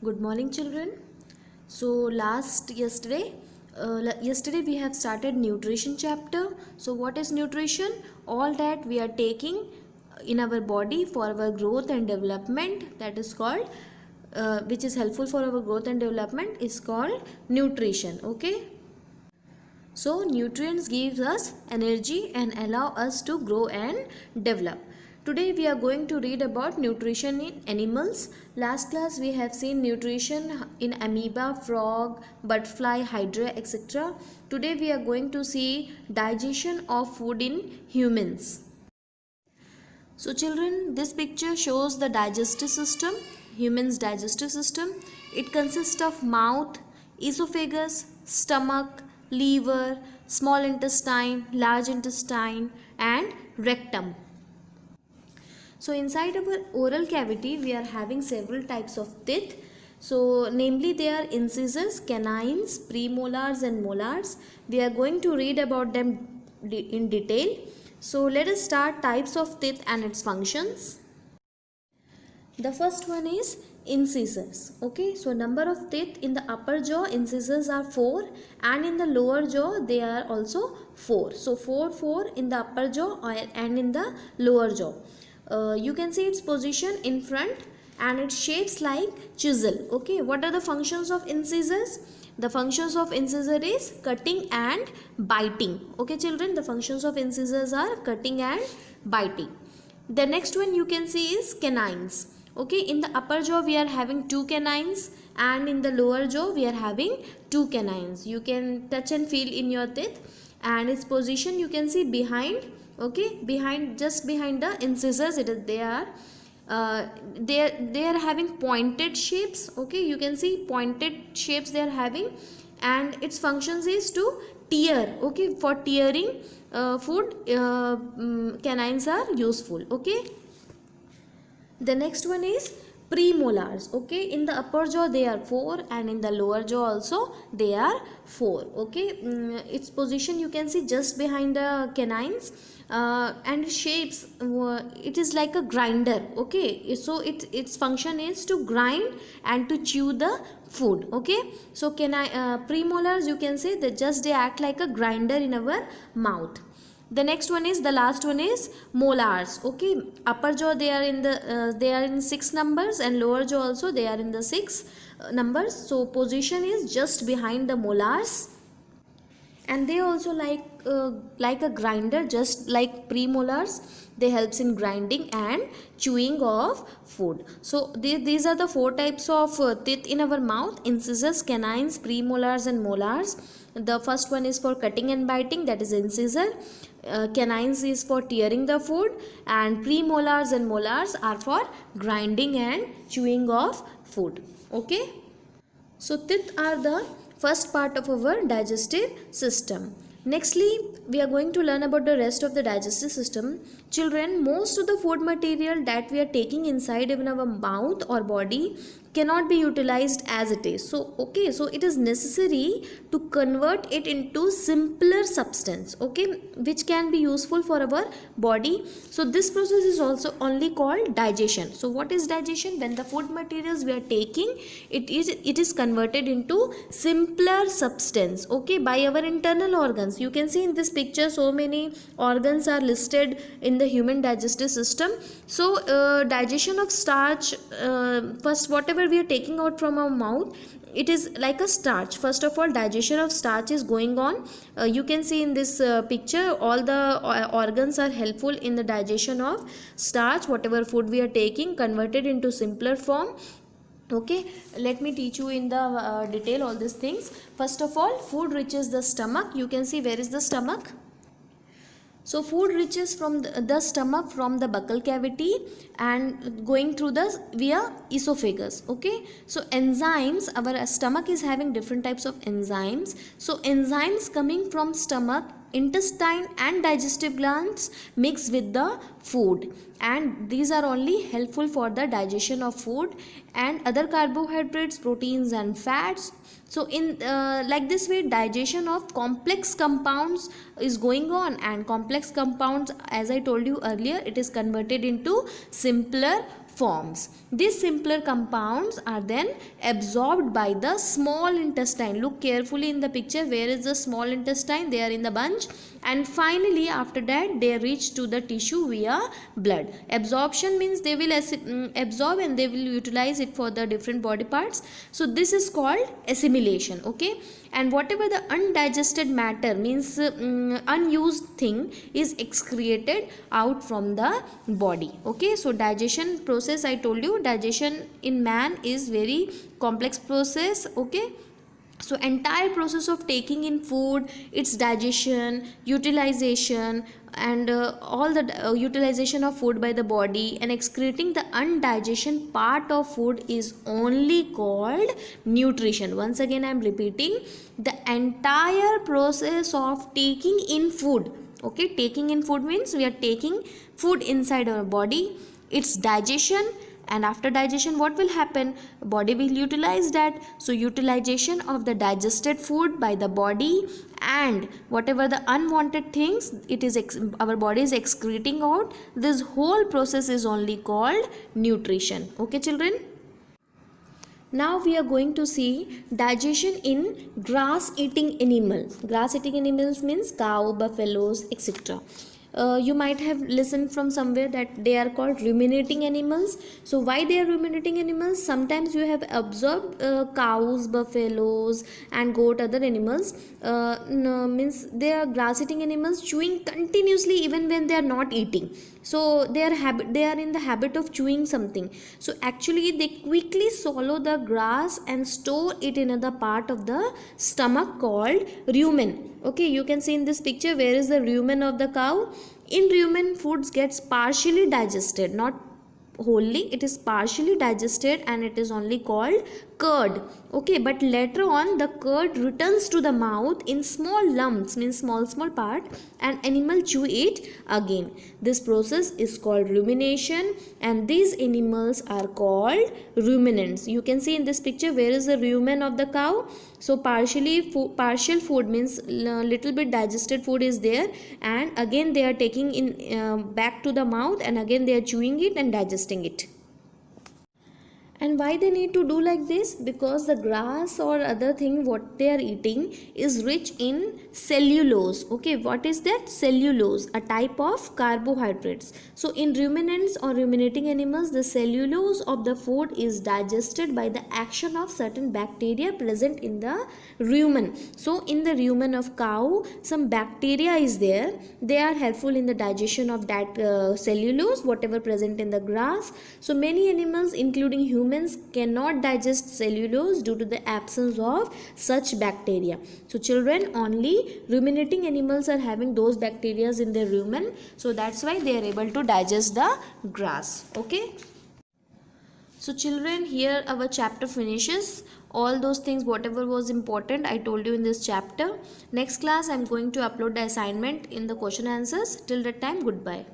Good morning, children. So yesterday we have started nutrition chapter. So what is nutrition? All that we are taking in our body for our growth and development, that is called which is helpful for our growth and development, is called nutrition. Okay. So nutrients gives us energy and allow us to grow and develop. Today we are going to read about nutrition in animals. Last class we have seen nutrition in amoeba, frog, butterfly, hydra, etc. Today we are going to see digestion of food in humans. So children, this picture shows the digestive system, human's digestive system. It consists of mouth, esophagus, stomach, liver, small intestine, large intestine and rectum. So inside our oral cavity we are having several types of teeth. So namely they are incisors, canines, premolars and molars. We are going to read about them in detail. So let us start types of teeth and its functions. The first one is incisors. Okay, so number of teeth in the upper jaw, incisors are 4, and in the lower jaw they are also 4. So 4 in the upper jaw and in the lower jaw. You can see its position in front and its shapes like chisel. Okay, what are the functions of incisors? The functions of incisor is cutting and biting. Okay children, the functions of incisors are cutting and biting. The next one you can see is canines. Okay, in the upper jaw we are having 2 canines and in the lower jaw we are having 2 canines. You can touch and feel in your teeth, and its position you can see behind. Okay, just behind the incisors they are having pointed shapes. Okay, you can see pointed shapes they are having, and its functions is to tear. Okay, for tearing food canines are useful. Okay, the next one is premolars. Okay, in the upper jaw they are 4 and in the lower jaw also they are 4. Okay, its position you can see just behind the canines, and shapes it is like a grinder. Okay, so its function is to grind and to chew the food. Okay, so premolars you can say that just they act like a grinder in our mouth. The next one is, the last one is molars. Okay, upper jaw they are in 6 numbers, and lower jaw also they are in the 6 numbers. So position is just behind the molars, and they also like a grinder, just like premolars. They helps in grinding and chewing of food. So these are the 4 types of teeth in our mouth: incisors, canines, premolars and molars. The first one is for cutting and biting, that is incisor. Canines is for tearing the food, and premolars and molars are for grinding and chewing of food. Okay, so teeth are the first part of our digestive system. Nextly, we are going to learn about the rest of the digestive system. Children, most of the food material that we are taking inside even our mouth or body cannot be utilized as it is. So okay, so it is necessary to convert it into simpler substance, okay, which can be useful for our body. So this process is also only called digestion. So what is digestion? When the food materials we are taking, it is converted into simpler substance, okay, by our internal organs. You can see in this picture so many organs are listed in the human digestive system. So digestion of starch, first whatever we are taking out from our mouth, it is like a starch. First of all, digestion of starch is going on. You can see in this picture all the organs are helpful in the digestion of starch, whatever food we are taking, converted into simpler form. Okay, let me teach you in the detail all these things. First of all, food reaches the stomach. You can see where is the stomach. So food reaches from the stomach from the buccal cavity and going through the via esophagus. Okay, so enzymes, our stomach is having different types of enzymes. So enzymes coming from stomach, intestine and digestive glands mix with the food, and these are only helpful for the digestion of food and other carbohydrates, proteins and fats. So in like this way, digestion of complex compounds is going on, and complex compounds, as I told you earlier, it is converted into simpler forms. These simpler compounds are then absorbed by the small intestine. Look carefully in the picture, where is the small intestine? They are in the bunch, and finally after that they reach to the tissue via blood. Absorption means they will absorb and they will utilize it for the different body parts. So this is called assimilation. Okay, and whatever the undigested matter means unused thing is excreted out from the body. Okay, so digestion process, I told you digestion in man is very complex process. Okay, so entire process of taking in food, its digestion, utilization, and all the utilization of food by the body and excreting the undigestion part of food is only called nutrition. Once again I am repeating, the entire process of taking in food. Okay, taking in food means we are taking food inside our body, its digestion, and after digestion what will happen? Body will utilize that. So utilization of the digested food by the body and whatever the unwanted things it is our body is excreting out, this whole process is only called nutrition. Okay children, now we are going to see digestion in grass eating animal. Grass eating animals means cow, buffaloes, etc. You might have listened from somewhere that they are called ruminating animals. So why they are ruminating animals? Sometimes you have observed cows, buffaloes and goat, other animals means they are grass eating animals, chewing continuously even when they are not eating. So they are in the habit of chewing something. So actually they quickly swallow the grass and store it in another part of the stomach called rumen. Okay, you can see in this picture, where is the rumen of the cow? In rumen, foods gets partially digested, not wholly, it is partially digested and it is only called curd. Okay, but later on the curd returns to the mouth in small lumps, means small part, and animal chew it again. This process is called rumination and these animals are called ruminants. You can see in this picture, where is the rumen of the cow? So partial food means little bit digested food is there, and again they are taking in back to the mouth, and again they are chewing it and digesting it. And why they need to do like this? Because the grass or other thing what they are eating is rich in cellulose. Okay, what is that? Cellulose, a type of carbohydrates. So in ruminants or ruminating animals, the cellulose of the food is digested by the action of certain bacteria present in the rumen. So in the rumen of cow, some bacteria is there. They are helpful in the digestion of that cellulose, whatever present in the grass. So many animals, including humans, cannot digest cellulose due to the absence of such bacteria. So children, only ruminating animals are having those bacteria in their rumen, so that's why they are able to digest the grass. Okay, so children, here our chapter finishes. All those things whatever was important I told you in this chapter. Next class I am going to upload the assignment in the question answers. Till that time, goodbye.